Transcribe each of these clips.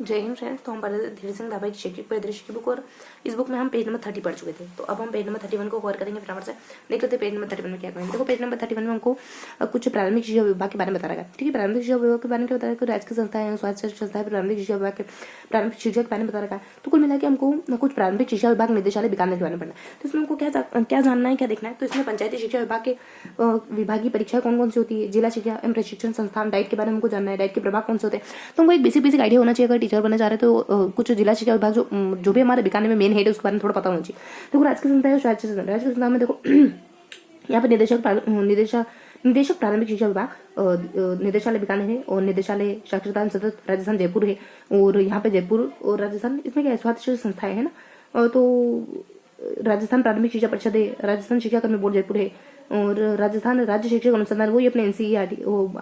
जय हिंद फ्रेंड्स। तो हम पढ़ रहे थे धीरे सिंह धाबा की शैक्षिक परिदृश्य की बुक, और इस बुक में हम पेज नंबर 30 पढ़ चुके थे। तो अब हम पेज नंबर 31 को कवर करेंगे फटाफट से। देख लेते हैं पेज नंबर 31 में क्या करेंगे। देखो पेज नंबर 31 में हमको कुछ प्राथमिक शिक्षा विभाग के बारे में बताया गया। ठीक है, प्राथमिक शिक्षा विभाग के बारे में क्या बताया, राजकीय संस्थाएं, स्वास्थ्य संस्थाएं, प्राथमिक शिक्षा विभाग के प्राथमिक शिक्षा के बारे में बताया गया। तो कुल मिला के हमको कुछ प्राथमिक शिक्षा विभाग निदेशालय बीकानेर के बारे में पढ़ना है। तो इसमें हमको क्या जानना है, क्या देखना है। तो इसमें पंचायती शिक्षा विभाग के विभागीय परीक्षा कौन कौन सी होती है, जिला शिक्षा एवं प्रशिक्षण संस्थान डाइट के बारे में हमको जानना है, डाइट के प्रभाग कौन से होते हैं। तो हमको एक बेसिक आइडिया होना चाहिए। अगर टीचर बनना चाह रहे हैं तो कुछ जिला शिक्षा विभाग जो भी हमारे बीकानेर में मेन हेड है उसके बारे में थोड़ा पता होना चाहिए। देखो राजकीय संस्था है, राजकीय संस्था में देखो यहाँ पे निदेशक प्राथमिक शिक्षा विभाग निदेशालय बीकानेर है, और निदेशालय साक्षरता सतत राजस्थान जयपुर है। और यहाँ पे जयपुर और राजस्थान इसमें क्या है, स्वास्थ्य संस्थाएं है ना। तो राजस्थान प्राथमिक शिक्षा परिषद है, राजस्थान शिक्षा कर्मी बोर्ड जयपुर है, और राजस्थान राज्य शिक्षक अनुसंधान वही अपने NCERT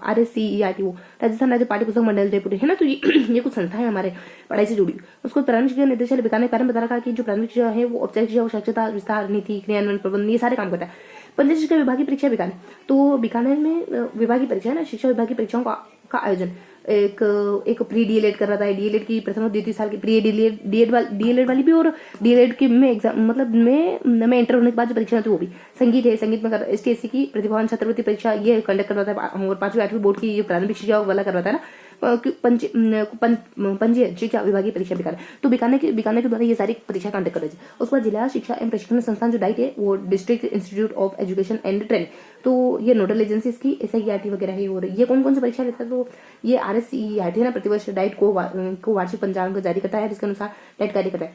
RSCERT वो राजस्थान राज्य पाठ्य पुस्तक मंडल जयपुर है ना। तो ये कुछ संस्थाएं हमारे पढ़ाई से जुड़ी। उसको प्राथमिक शिक्षा निदेशालय बीकानेर के बारे में बता रखा कि जो प्राथमिक शिक्षा है वो औपचारिक शिक्षा, साक्षरता, विस्तार, नीति, क्रियान्वयन, प्रबंधन ये सारे काम करता है। पंचायत शिक्षा विभागीय परीक्षा बीकानेर, तो बीकानेर में विभागीय परीक्षा है ना, शिक्षा विभागीय परीक्षाओं का आयोजन एक प्री डीएलएड कर रहा था। डीएलएड की प्रथम और द्वितीय साल की प्री डीएलएड वाली भी, और डीएलएड की में एग्जाम मतलब में इंटर होने के बाद जो परीक्षा थी वो भी। संगीत है, संगीत में STSC की प्रतिभावान छात्रवृत्ति परीक्षा ये कंडक्ट करवाता है। और 5वीं 8वीं बोर्ड की ये प्राथमिक शिक्षा वाला करवाता है ना। पंजीय शिक्षा विभागीय परीक्षा बीकानेर, तो बीकानेर के द्वारा ये सारी परीक्षा कंडक्ट कर रही है। उसके बाद जिला शिक्षा एवं प्रशिक्षण संस्थान जो डाइट है वो district institute of education and training, तो ये नोडल एजेंसी इसकी SIERT वगैरह है। और ये कौन कौन सी परीक्षा लेता है, तो ये RSCERT है ना, प्रतिवर्ष डाइट को वार्षिक पंचांग जारी करता है, जिसके अनुसार डाइट कार्य करता है।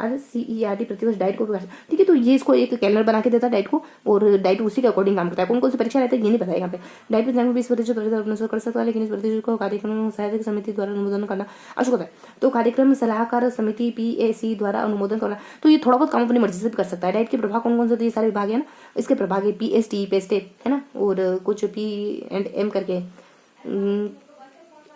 RSCERT प्रतिवर्ष डाइट को, ठीक है। तो ये इसको एक कैलेंडर बना के देता है डाइट को, और डाइट उसी के अकॉर्डिंग काम करता है। कौन कौन सी परीक्षा रहता है ये नहीं पता है यहाँ पे। डाइट में 20% कर सकता है, लेकिन इस प्रतिशत को कार्यक्रम सहायक समिति द्वारा अनुमोदन करना आवश्यक होता है। तो कार्यक्रम सलाहकार समिति PAC द्वारा अनुमोदन करना, तो ये थोड़ा बहुत काम अपनी मर्जी से भी कर सकता है। डाइट के प्रभाग कौन कौन से, ये सारे विभाग है ना। इसके प्रभाग है PST पेस्टे है ना, और कुछ P&M करके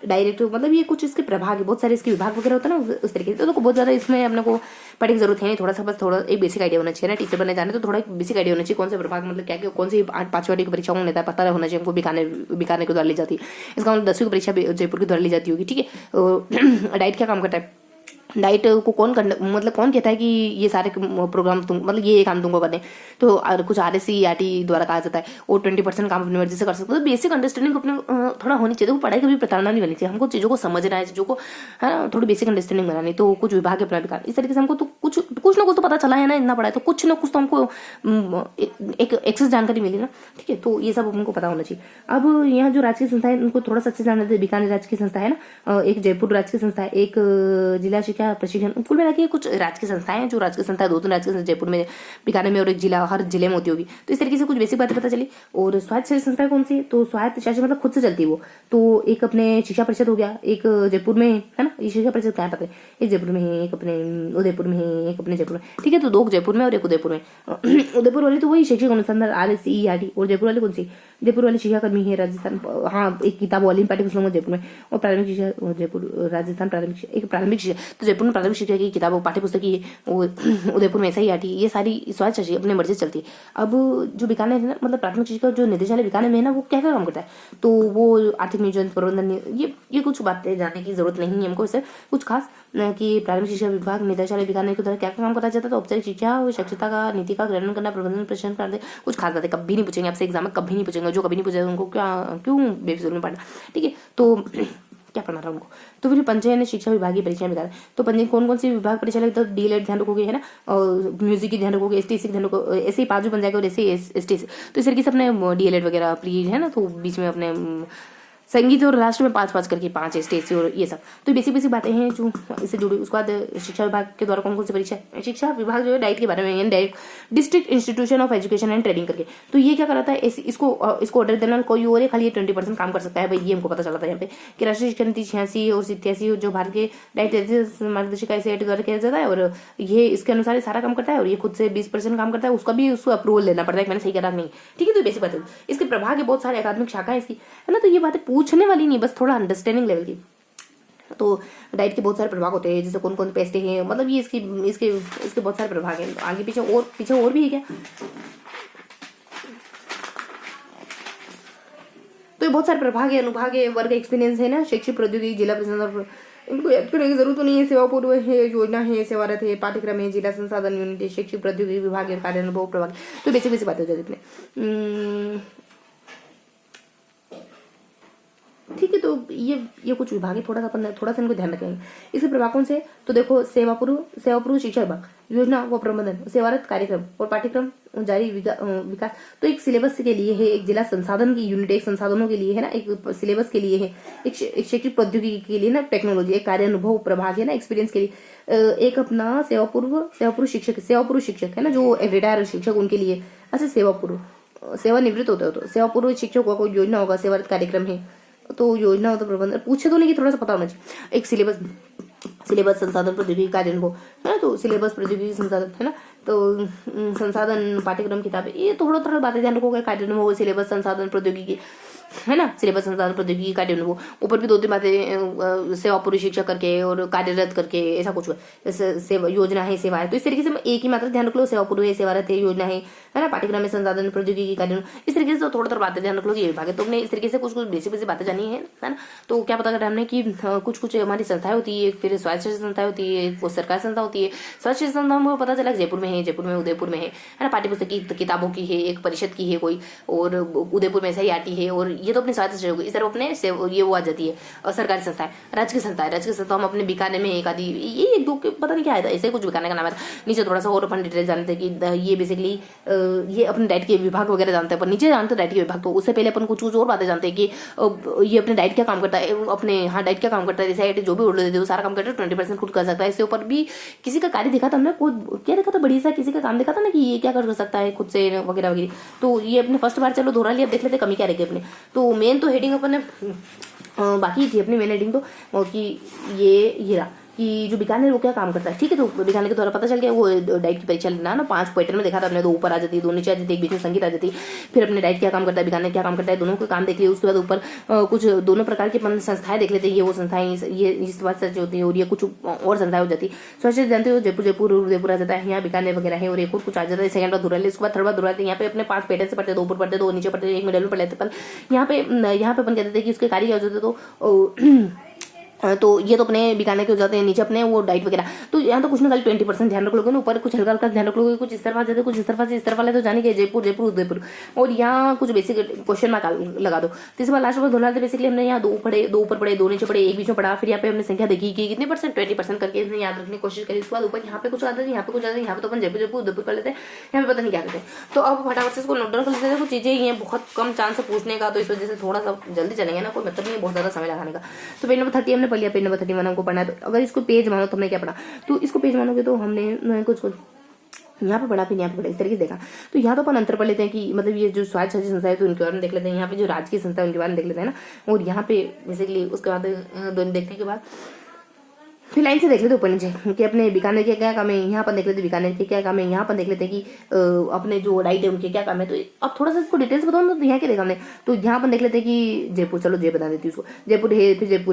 डायरेक्ट, मतलब ये कुछ इसके प्रभाग है, बहुत सारे इसके विभाग वगैरह होता है ना उस तरीके से। तो बहुत ज्यादा इसमें अपने को पढ़ने की जरूरत है नहीं, थोड़ा सा बस थोड़ा एक बेसिक आइडिया होना चाहिए ना। टीचर बनने जाने तो थोड़ा एक बेसिक आइडिया होना चाहिए, कौन से प्रभाग मतलब क्या कौन सी 5वीं की परीक्षा लेता है पता होना चाहिए हमको। बीकानेर के द्वारा ली जाती है, इसका मतलब 10वीं की परीक्षा जयपुर के द्वारा ली जाती होगी। ठीक है, डाइट क्या काम करता है, डाइट को कौन कहता है कि ये सारे प्रोग्राम तुम मतलब ये काम तुमको करने, तो कुछ RSCERT द्वारा कहा जाता है। और 20% काम अपनी मर्जी से कर सकते हो। तो बेसिक अंडरस्टैंडिंग अपने थोड़ा होनी चाहिए। तो पढ़ाई कभी प्रताड़ना नहीं बनी चाहिए, हमको चीजों को समझना है, चीजों को है ना थोड़ी बेसिक अंडरस्टैंडिंग बनानी। तो कुछ विभाग है अपना विकास, इस तरीके से हमको तो कुछ ना कुछ तो पता चला है ना, इतना पढ़ा है तो कुछ ना कुछ तो हमको एक एक्सेस जानकारी मिली ना। ठीक है, तो ये सब हमको पता होना चाहिए। अब यहाँ जो राजकीय संस्था है उनको थोड़ा सा अच्छे जानना चाहिए। बीकानेर राजकीय संस्था है ना, एक जयपुर राजकीय संस्था है, एक जिला शिक्षा प्रशिक्षण, कुल मिला के कुछ राजकीय संस्थाएं हैं। जो राजकीय संस्था 2-3 राजकीय संस्था जयपुर में, बीकानेर में, और एक जिला हर जिले में होती होगी। तो इस तरीके से कुछ बेसिक बातें पता चली। और स्वायत्त शासी संस्था कौन सी है, तो स्वायत्त शासी मतलब खुद से चलती है वो। तो एक अपने शिक्षा परिषद हो गया, एक जयपुर में है ना, ये शिक्षा परिषद क्या पता है, एक जयपुर में है, एक अपने उदयपुर में है, एक अपने जयपुर में। ठीक है, तो 2 जयपुर में और एक उदयपुर में। उदयपुर वाली तो वही शैक्षिक अनुसंधान RSCERT, और जयपुर वाली कौन सी, जयपुर वाली शिक्षा कर्मी है राजस्थान, हाँ एक किताब वाली पाठ्य पुस्तकों में जयपुर में। और प्राथमिक शिक्षा जयपुर राजस्थान प्राथमिक शिक्षा, एक प्राथमिक शिक्षा तो जयपुर में प्राथमिक शिक्षा की किताब पाठ्य पुस्तक की, और उदयपुर में SIERT, ये सारी स्वायत्त शासी अपने मर्जी से चलती है। अब जो बीकानेर है ना, मतलब प्राथमिक शिक्षा जो निदेशालय बीकानेर में है ना, वो क्या क्या काम करता है, तो वो आर्थिक नियोजन, प्रबंधन, ये कुछ बातें जानने की जरूरत नहीं है हमको। इससे कुछ खास कि प्राथमिक शिक्षा विभाग निदेशालय बीकानेर के द्वारा क्या क्या काम कराया जाता है, तो औपचारिक शिक्षा और साक्षरता का, नीति का क्रियान्वयन करना, प्रबंधन प्रशिक्षण करते। कुछ खास बातें कभी नहीं पूछेंगे आपसे एग्जाम में, कभी नहीं पूछेंगे। जो कभी नहीं पूछेगा उनको क्यों बेफिजूल में पढ़ना। ठीक है, तो क्या पढ़ना रहा उनको। तो फिर पंचायत शिक्षा विभागीय परीक्षा में तो पंचायत कौन कौन सी विभाग परीक्षा लगता है, तो डीएलएड ध्यान रखोगे है ना, और म्यूजिक की ध्यान रखोगे, STC की ध्यान रखोगे, ऐसे ही 5 बन जाएगा, और ऐसे STC। तो इस तरीके से अपने डीएलएड वगैरह प्री है ना, तो बीच में अपने संगीत और राष्ट्र में 5-5 करके 5 STC और ये सब। तो बेसिक बातें हैं जो इससे जुड़ी। उसके बाद शिक्षा विभाग के द्वारा कौन कौन सी परीक्षा है, शिक्षा विभाग जो है डाइट के बारे में, diet district institution of education and training करके। तो ये क्या कराता है, इसको ऑर्डर देना कोई और है, खाली ये 20% काम कर सकता है भाई, ये हमको पता चला था यहाँ पे कि राष्ट्रीय शिक्षा नीति 86 और 87 जो भारत के डाइट मार्गदर्शिका SIERT द्वारा किया जाता है, और ये इसके अनुसार सारा काम करता है। और ये खुद से 20% काम करता है, उसका भी उसको अप्रूवल लेना पड़ता है, मैंने सही करा नहीं। ठीक है, तो बेसिक बात है। इसके प्रभाग है बहुत सारे, अकादमिक शाखा है इसकी है ना। तो ये बातें पूछने वाली नहीं, बस थोड़ा अंडरस्टैंडिंग लेवल की। तो डाइट के बहुत सारे प्रभाग होते हैं, जैसे कौन कौन पेस्टे हैं, मतलब ये इसके बहुत सारे प्रभाग हैं। आगे पीछे और भी है क्या, तो ये बहुत सारे प्रभाग है, अनुभाग है, वर्ग एक्सपीरियंस है ना, शैक्षिक प्रौद्योगिकी, जिला प्रशासन और इनको याद करने की जरूरत तो नहीं है। सेवा पूर्व है, योजना है, सेवारत है, पाठ्यक्रम है, जिला संसाधन यूनिट है, शैक्षिक प्रौद्योगिकी विभाग है, कार्य अनुभव प्रभाग। तो बेसिक बेसिक बातें हो जाती है। ठीक है, तो ये कुछ विभाग है, थोड़ा सा इनको ध्यान रखेंगे। इसके प्रभागों से तो देखो, सेवा पूर्व शिक्षा विभाग, योजना व प्रबंधन, सेवारत कार्यक्रम और पाठ्यक्रम जारी विकास। तो एक सिलेबस के लिए है, एक जिला संसाधन की यूनिट, एक संसाधनों के लिए है ना, एक सिलेबस के लिए है, एक शैक्षिक प्रौद्योगिकी के लिए ना, टेक्नोलॉजी, एक कार्य अनुभव प्रभाग है ना, एक्सपीरियंस के लिए, एक अपना सेवा पूर्व शिक्षक है ना, जो रिटायर शिक्षक उनके लिए। अच्छा, सेवानिवृत्त होते हो तो सेवा पूर्व शिक्षक का कोई योजना होगा, सेवारत कार्यक्रम है, तो योजना हो तो प्रबंधन पूछे तो नहीं कि थोड़ा सा पता होना चाहिए। एक सिलेबस संसाधन प्रौद्योगिकी कार्य अनुभव है ना, तो सिलेबस प्रौद्योगिकी संसाधन है ना, तो संसाधन पाठ्यक्रम किताबें, ये थोड़ा बातें ध्यान रखोगे। कार्य अनुभव, सिलेबस संसाधन प्रौद्योगिकी है ना, सिलेबस संसाधन प्रौद्योगिकी कार्य अनुभव, ऊपर भी 2-3 बातें सेवा पूर्व शिक्षक करके और कार्यरत करके, ऐसा कुछ सेवा योजना है, सेवा है। तो इस तरीके से एक ही मात्रा ध्यान रख लो, सेवा पूर्व है, सेवारत है, योजना है ना, पाठ्यक्रम में संसाधन प्रौद्योगिकी कार्य अनुभव। इस तरीके से थोड़ा बातें ध्यान रख लो, ये विभाग है। तो हमने इस तरीके से कुछ बेसिक बातें जानी है ना। तो क्या पता करें हमने कि कुछ हमारी संस्थाएं होती है, फिर स्वायत्त संस्थाएं होती है, वो सरकारी संस्था होती है। स्वायत्त संस्था में पता चला जयपुर में है, उदयपुर में है ना, पाठ्य पुस्तक की किताबों की है, एक परिषद की है कोई, और उदयपुर में SIRT है, और ये तो अपने स्वायत्त होगी। इस तरह अपने ये वो आ जाती है सरकारी संस्थाएं। राजकीय संस्था हम अपने बीकानेर में एक आदि, ये एक दो पता नहीं क्या आया था, ऐसे कुछ बीकानेर का नाम है। नीचे थोड़ा सा और अपन डिटेल जानते हैं कि ये बेसिकली ये अपने डाइट के विभाग वगैरह जानते हैं, पर नीचे जानते हैं डाइट के विभाग। तो उससे पहले अपन कुछ और बातें जानते हैं कि ये अपने डाइट क्या काम करता है, अपने डाइट क्या काम करता है। जैसे जो भी ऑर्डर देते हैं सारा काम करता है, 20% खुद कर सकता है। इससे ऊपर भी किसी का कार्य दिखा था हमने, क्या देखा था, बढ़िया सा किसी का काम दिखा था ना, कि ये क्या कर सकता है खुद से वगैरह वगैरह। तो ये अपने फर्स्ट बार चलो दोहरा लिया, अब देख लेते कमी क्या रहेगी अपने। तो मेन तो हेडिंग अपन ने बाकी थी अपनी मेन हेडिंग तो कि ये रहा कि जो बीकानेर वो क्या काम करता है। ठीक है, तो बीकानेर के द्वारा पता चल गया। वो डाइट की परीक्षा लेना ना 5 पैटर्न में देखा था अपने, 2 ऊपर आ जाती है, 2 नीचे आ जाती है, एक बीच में संगीत आ जाती है। फिर अपने डाइट क्या काम करता है, बीकानेर क्या काम करता है, दोनों का काम देख लिया। उसके बाद ऊपर कुछ दोनों प्रकार की संस्थाएं देख लेते हैं। ये वो संस्थाएं ये इस बात सच होती है, और ये कुछ और संस्थाएं हो जाती है। स्वच्छ जानते हो, जयपुर उदयपुर आ जाता है, यहाँ बीकानेर वगैरह है, और एक और कुछ आ जाता है। सेकंड बार दोहरा ले, उसके बाद थर्ड बार दोहराते हैं। यहाँ पे अपने 5 पैटर्न से पढ़ते, 2 ऊपर पढ़ते, 2 नीचे पढ़ते, 1 मिडल में पढ़ लेते। पर यहाँ पे अपन कहते थे कि उसके कार्य क्या हो जाते, तो ये तो अपने बीकानेर के हो जाते हैं, नीचे अपने वो डाइट वगैरह। तो यहाँ तो कुछ ना खाली 20% ध्यान रख लोगे ना, ऊपर कुछ हल्का ध्यान रख लोगे, कुछ इस तरफ आ जाते, कुछ इस तरफ से इस तरफ वाले तो जाने के जयपुर उदयपुर, और यहाँ कुछ बेसिक क्वेश्चन मार्क लगा दो। तो इस बार लास्ट बार दोहरा बेसिकली हमने यहाँ 2 ऊपर पढ़े, 2 नीचे पढ़े, एक बीच में पढ़ा। फिर यहाँ पे हमने संख्या देखी कि कितने %, 20% करके इसने याद रखने की कोशिश करी। उसके बाद ऊपर यहाँ पे कुछ आता है, यहाँ पे कुछ आता है, यहाँ पे तो अपन जयपुर उदयपुर कर लेते हैं, यहाँ पे पता नहीं क्या करते हैं। तो अब फटाफट से इसको नोट डाउन कर लेते हैं। कुछ चीजें ये बहुत कम चांस है पूछने का, तो इस वजह से थोड़ा सा जल्दी चलेंगे ना, कोई मतलब नहीं बहुत ज्यादा समय लगाने का। तो पेज नंबर 30 हमने पढ़ लिया, पेज नंबर 31 को पढ़ना है। तो अगर इसको पेज मानो तो हमने क्या पढ़ा, तो इसको पेज मानोगे तो हमने कुछ यहाँ पे पढ़ा, फिर यहाँ पे पढ़ा, इस तरीके से देखा। तो यहाँ तो अपन अंतर पढ़ लेते हैं कि मतलब ये जो स्वायत्त संस्था है तो उनके बारे में देख लेते हैं, यहाँ पे जो राजकीय संस्था है उनके बारे में देख लेते हैं ना, और यहाँ पे बेसिकली उसके बाद दोनों देखने के बाद फिर लाइन से देख लेते ऊपर नीचे कि अपने बीकानेर के क्या काम है। यहाँ पर देख लेते बीकानेर के क्या काम है, यहाँ पर देख लेते कि अपने जो डाइट है उनके क्या काम है। तो अब थोड़ा सा इसको डिटेल्स बताओ ना, तो यहाँ क्या देखा हमने, तो यहाँ पर देख लेते कि जयपुर, चलो जय बता देती हूँ उसको, जयपुर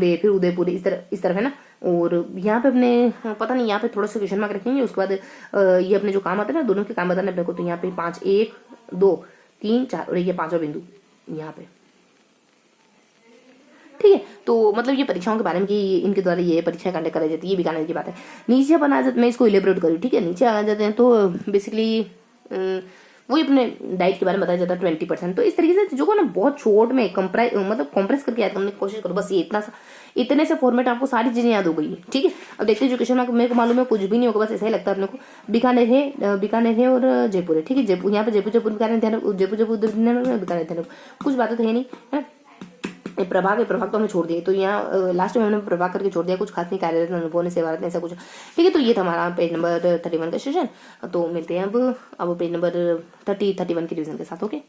है, फिर उदयपुर इस तरफ है ना। और यहाँ पे अपने पता नहीं, यहाँ पे थोड़ा सा क्वेश्चन मार्क रखेंगे। उसके बाद ये अपने जो काम आते हैं ना, दोनों के काम बताने अपने को। तो यहाँ पे 5, 1, 2, 3, 4 और ये 5वां बिंदु यहाँ पे। ठीक है, तो मतलब ये परीक्षाओं के बारे में कि इनके द्वारा ये परीक्षा कंडक्ट कराई जाती है, ये बीकानेर की बात है। नीचे अपन आ जाते, मैं इसको इलेबोरेट करूँ, ठीक है। नीचे आ जाते हैं तो बेसिकली वही अपने डाइट के बारे में बताया जाता है 20%। तो इस तरीके से जो को ना बहुत शॉर्ट में कॉम्प्रेस करके याद करने की कोशिश करो। बस ये इतने से फॉर्मेट आपको सारी चीजें याद हो गई है। ठीक है, अब देखते हैं जो क्वेश्चन मेरे को मालूम है कुछ भी नहीं होगा, बस ऐसा ही लगता है अपने को। बीकानेर है और जयपुर है। ठीक है, जयपुर यहाँ पे जयपुर बीकानेर बीकानेर ध्यान, कुछ बातें तो है नहीं है। प्रभाग तो हमने छोड़ दिए, तो यहाँ लास्ट में हमने प्रभाग करके छोड़ दिया, कुछ खास नहीं, कार्यरत अनुभव ने सेवारत ऐसा कुछ। ठीक है, तो ये था हमारा पेज नंबर 31 का सेशन। तो मिलते हैं अब पेज नंबर 31 के रिवीजन के साथ। ओके।